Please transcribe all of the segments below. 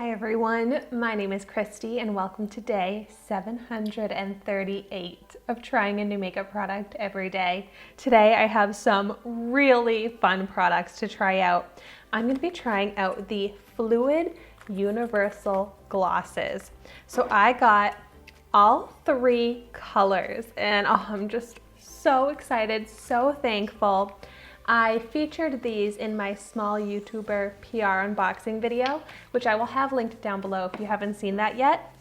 Hi everyone, my name is Christy and welcome to day 738 of trying a new makeup product every day. Today I have some really fun products to try out. I'm going to be trying out the Fluide Universal Glosses. So I got all three colors and I'm just so excited, so thankful. I featured these in my small YouTuber PR unboxing video, which I will have linked down below if you haven't seen that yet.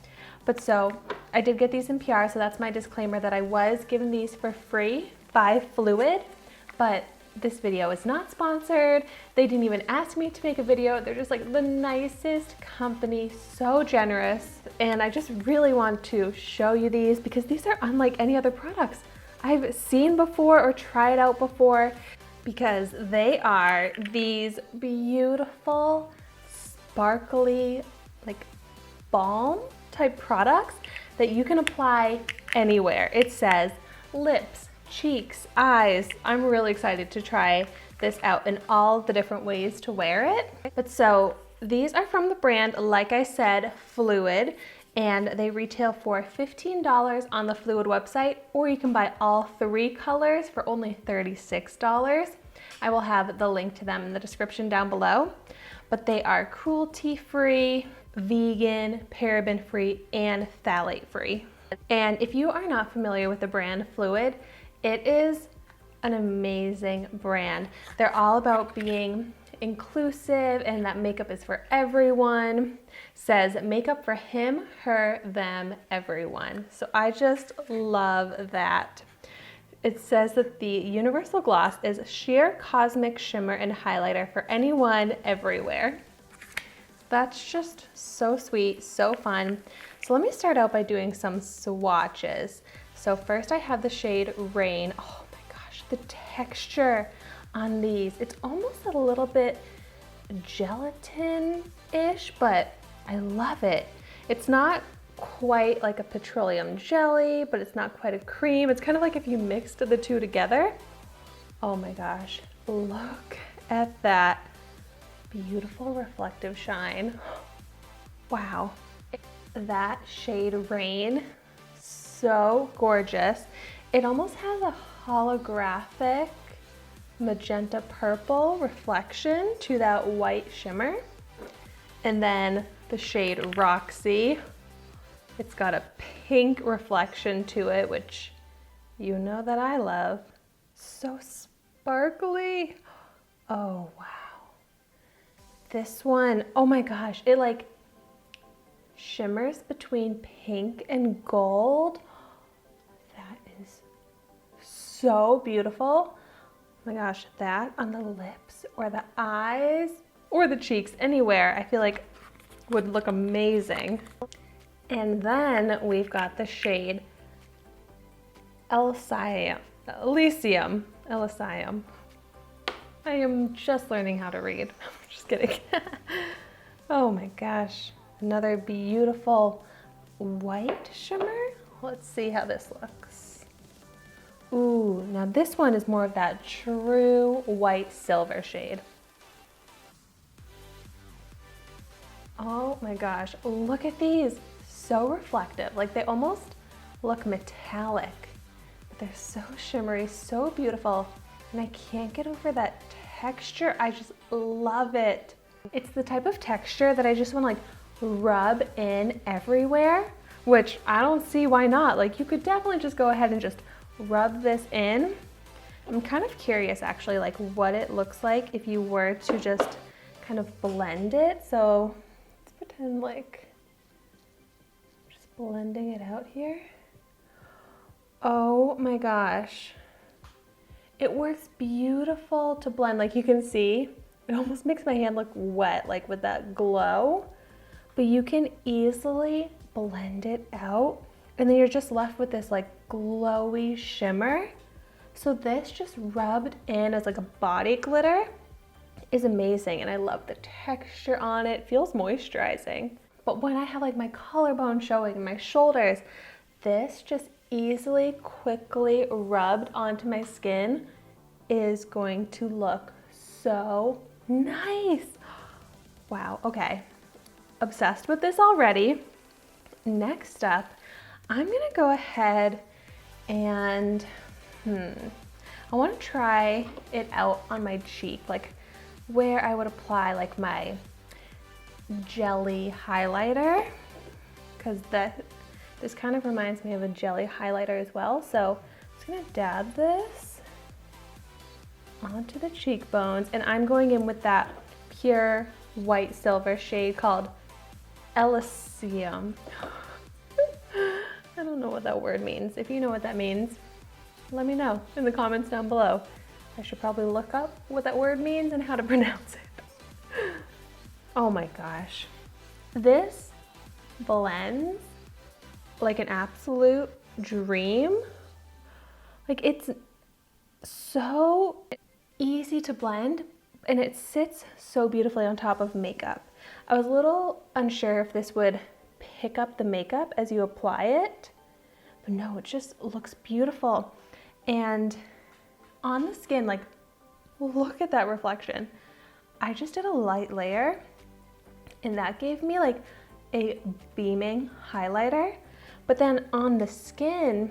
But so I did get these in PR, so that's my disclaimer that I was given these for free by Fluide, but this video is not sponsored. They didn't even ask me to make a video. They're just like the nicest company, so generous. And I just really want to show you these because these are unlike any other products I've seen before or tried out before, because they are these beautiful, sparkly, like balm type products that you can apply anywhere. It says lips, cheeks, eyes. I'm really excited to try this out in all the different ways to wear it. But so these are from the brand, like I said, Fluide, and they retail for $15 on the Fluide website, or you can buy all three colors for only $36. I will have the link to them in the description down below, but they are cruelty-free, vegan, paraben-free, and phthalate-free. And if you are not familiar with the brand Fluide, it is an amazing brand. They're all about being inclusive and that makeup is for everyone. Says makeup for him, her, them, everyone. So I just love that. It says that the Universal Gloss is sheer cosmic shimmer and highlighter for anyone, everywhere. That's just so sweet, so fun. So let me start out by doing some swatches. So first I have the shade Rain. Oh my gosh, the texture on these. It's almost a little bit gelatin-ish, but I love it. It's not quite like a petroleum jelly, but it's not quite a cream. It's kind of like if you mixed the two together. Oh my gosh, look at that beautiful reflective shine. Wow. That shade Rain, so gorgeous. It almost has a holographic magenta purple reflection to that white shimmer. And then the shade Roxy, it's got a pink reflection to it, which you know that I love. So sparkly. Oh, wow. This one, oh my gosh, it like shimmers between pink and gold. That is so beautiful. Oh my gosh, that on the lips or the eyes or the cheeks, anywhere, I feel like would look amazing. And then we've got the shade Elysium. I am just learning how to read. Just kidding. Oh my gosh. Another beautiful white shimmer. Let's see how this looks. Ooh, now this one is more of that true white silver shade. Oh my gosh, look at these. So reflective, like they almost look metallic, but they're so shimmery, so beautiful, and I can't get over that texture. I just love it. It's the type of texture that I just want to like rub in everywhere, which I don't see why not. Like you could definitely just go ahead and just rub this in. I'm kind of curious actually like what it looks like if you were to just kind of blend it. So let's pretend like blending it out here. Oh my gosh. It works beautiful to blend. Like you can see, it almost makes my hand look wet, like with that glow, but you can easily blend it out and then you're just left with this like glowy shimmer. So this just rubbed in as like a body glitter is amazing, and I love the texture on it. It feels moisturizing. But when I have like my collarbone showing and my shoulders, this just easily, quickly rubbed onto my skin is going to look so nice. Wow, okay. obsessed with this already. Next up, I'm gonna go ahead and, I wanna try it out on my cheek, like where I would apply like my jelly highlighter, because this kind of reminds me of a jelly highlighter as well. So I'm just gonna dab this onto the cheekbones, and I'm going in with that pure white silver shade called Elysium. I don't know what that word means. If you know what that means, let me know in the comments down below. I should probably look up what that word means and how to pronounce it. Oh my gosh. This blends like an absolute dream. Like, it's so easy to blend and it sits so beautifully on top of makeup. I was a little unsure if this would pick up the makeup as you apply it, but no, it just looks beautiful. And on the skin, like, look at that reflection. I just did a light layer and that gave me like a beaming highlighter, but then on the skin,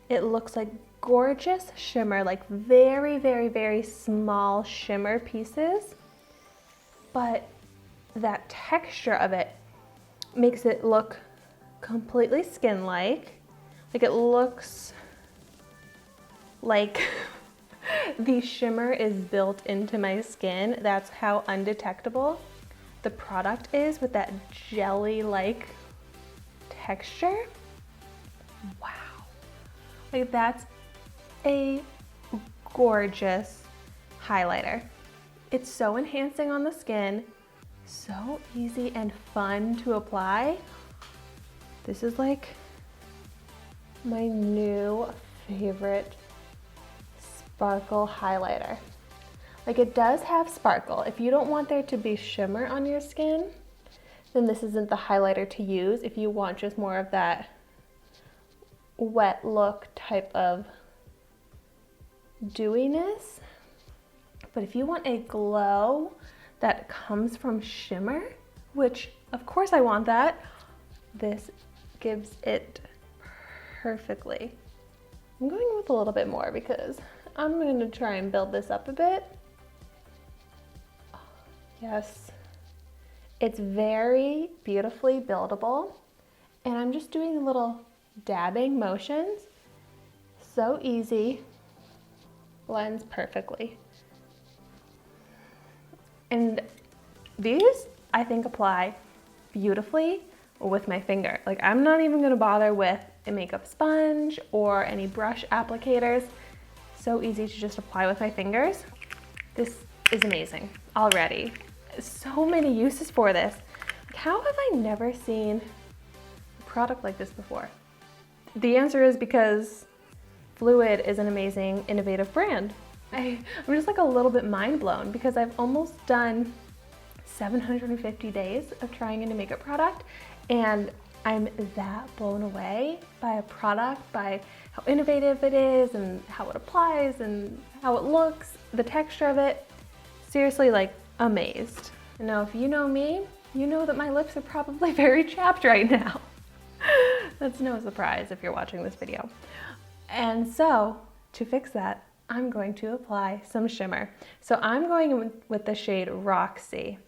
it looks like gorgeous shimmer, like very, very, very small shimmer pieces, but that texture of it makes it look completely skin-like. Like, it looks like the shimmer is built into my skin. That's how undetectable the product is with that jelly-like texture. Wow. Like, that's a gorgeous highlighter. It's so enhancing on the skin, so easy and fun to apply. This is like my new favorite sparkle highlighter. Like, it does have sparkle. If you don't want there to be shimmer on your skin, then this isn't the highlighter to use. If you want just more of that wet look type of dewiness. But if you want a glow that comes from shimmer, which of course I want that, this gives it perfectly. I'm going with a little bit more because I'm going to try and build this up a bit. Yes, it's very beautifully buildable, and I'm just doing little dabbing motions. So easy, blends perfectly. And these, I think, apply beautifully with my finger. Like, I'm not even gonna bother with a makeup sponge or any brush applicators. So easy to just apply with my fingers. This is amazing already. So many uses for this. Like, how have I never seen a product like this before? The answer is because Fluide is an amazing, innovative brand. I'm just like a little bit mind blown because I've almost done 750 days of trying a new makeup product, and I'm that blown away by a product, by how innovative it is and how it applies and how it looks, the texture of it. Seriously, like, amazed. Now, if you know me, you know that my lips are probably very chapped right now. That's no surprise if you're watching this video. And so, to fix that, I'm going to apply some shimmer. So I'm going in with the shade Roxy,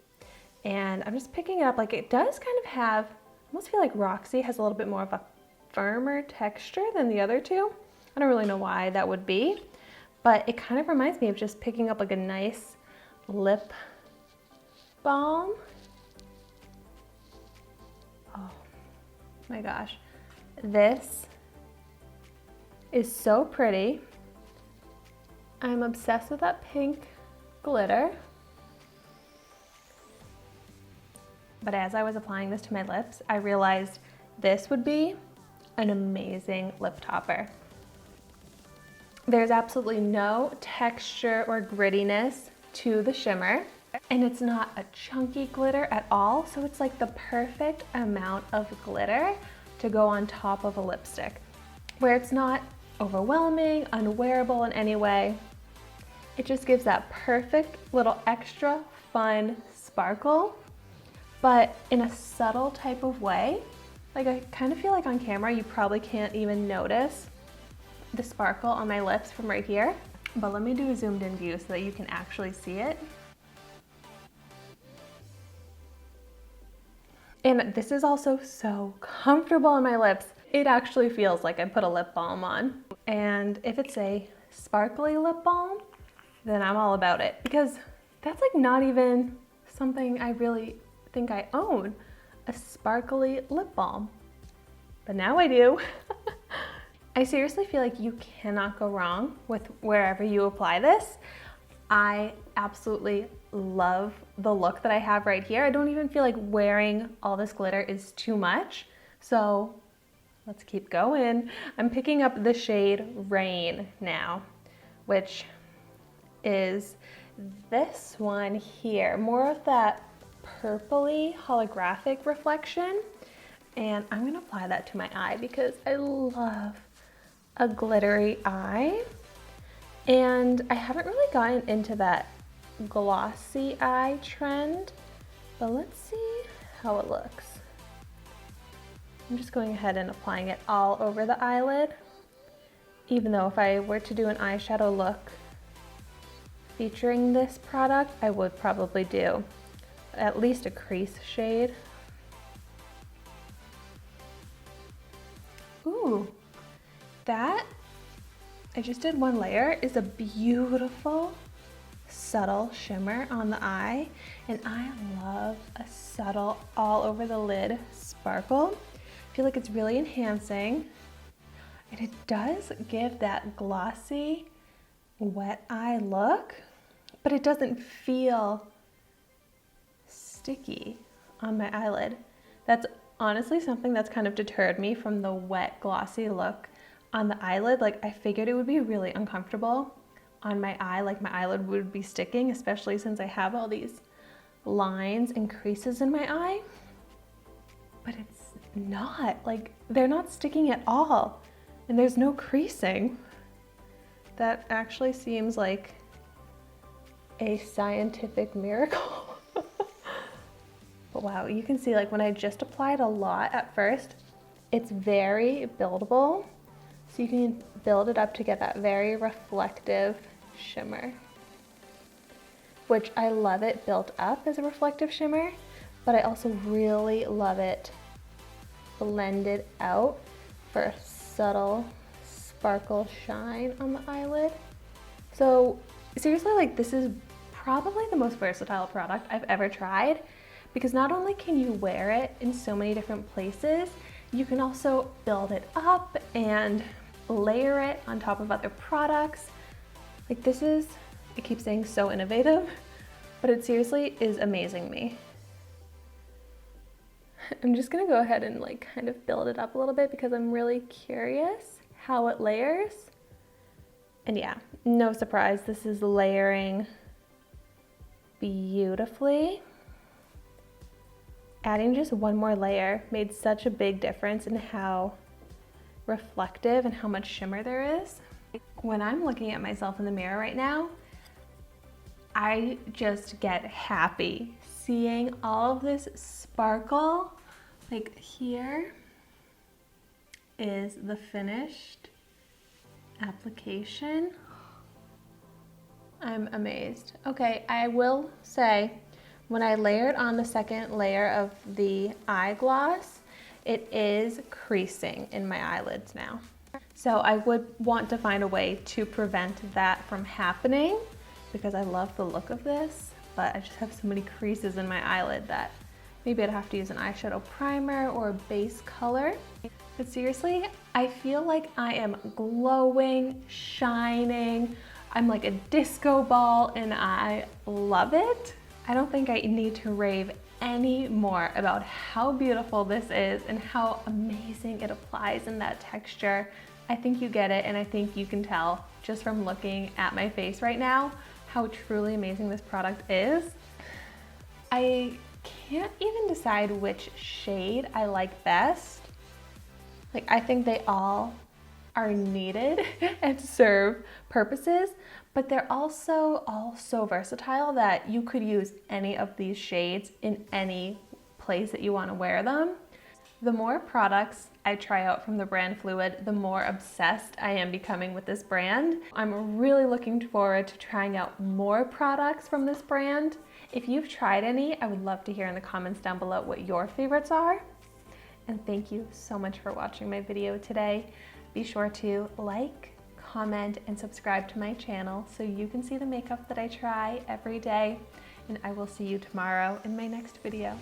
and I'm just picking it up. Like, it does kind of have, I almost feel like Roxy has a little bit more of a firmer texture than the other two. I don't really know why that would be, but it kind of reminds me of just picking up like a nice lip balm. Oh my gosh, this is so pretty. I'm obsessed with that pink glitter. But as I was applying this to my lips, I realized this would be an amazing lip topper. There's absolutely no texture or grittiness to the shimmer, and it's not a chunky glitter at all, so it's like the perfect amount of glitter to go on top of a lipstick, where it's not overwhelming, unwearable in any way. It just gives that perfect little extra fun sparkle but in a subtle type of way. Like I kind of feel like on camera you probably can't even notice the sparkle on my lips from right here. But let me do a zoomed in view so that you can actually see it. And this is also so comfortable on my lips. It actually feels like I put a lip balm on. And if it's a sparkly lip balm, then I'm all about it, because that's like not even something I really think I own, a sparkly lip balm. But now I do. I seriously feel like you cannot go wrong with wherever you apply this. I absolutely love the look that I have right here. I don't even feel like wearing all this glitter is too much. So let's keep going. I'm picking up the shade Rain now, which is this one here. More of that purpley holographic reflection. And I'm gonna apply that to my eye because I love a glittery eye. And I haven't really gotten into that glossy eye trend, but let's see how it looks. I'm just going ahead and applying it all over the eyelid, even though if I were to do an eyeshadow look featuring this product, I would probably do at least a crease shade. Ooh, that, I just did one layer, is a beautiful subtle shimmer on the eye, and I love a subtle all over the lid sparkle. I feel like it's really enhancing, and it does give that glossy wet eye look, but it doesn't feel sticky on my eyelid. That's honestly something that's kind of deterred me from the wet glossy look on the eyelid. Like I figured it would be really uncomfortable on my eye, like my eyelid would be sticking, especially since I have all these lines and creases in my eye. But it's not, like they're not sticking at all, and there's no creasing. That actually seems like a scientific miracle. But wow, you can see like when I just applied a lot at first, it's very buildable. So you can build it up to get that very reflective shimmer, which I love it built up as a reflective shimmer, but I also really love it blended out for a subtle sparkle shine on the eyelid. So seriously, like this is probably the most versatile product I've ever tried, because not only can you wear it in so many different places, you can also build it up and layer it on top of other products. Like this is, I keep saying so innovative, but it seriously is amazing me. I'm just gonna go ahead and like kind of build it up a little bit because I'm really curious how it layers. And yeah, no surprise, this is layering beautifully. Adding just one more layer made such a big difference in how reflective and how much shimmer there is. When I'm looking at myself in the mirror right now, I just get happy seeing all of this sparkle. Like here is the finished application. I'm amazed. Okay, I will say, when I layered on the second layer of the eye gloss, it is creasing in my eyelids now. So I would want to find a way to prevent that from happening, because I love the look of this, but I just have so many creases in my eyelid that maybe I'd have to use an eyeshadow primer or a base color. But seriously, I feel like I am glowing, shining. I'm like a disco ball and I love it. I don't think I need to rave any more about how beautiful this is and how amazing it applies in that texture. I think you get it, and I think you can tell just from looking at my face right now how truly amazing this product is. I can't even decide which shade I like best. Like, I think they all are needed and serve purposes, but they're also all so versatile that you could use any of these shades in any place that you want to wear them. The more products I try out from the brand Fluide, the more obsessed I am becoming with this brand. I'm really looking forward to trying out more products from this brand. If you've tried any, I would love to hear in the comments down below what your favorites are. And thank you so much for watching my video today. Be sure to like, comment, and subscribe to my channel so you can see the makeup that I try every day. And I will see you tomorrow in my next video.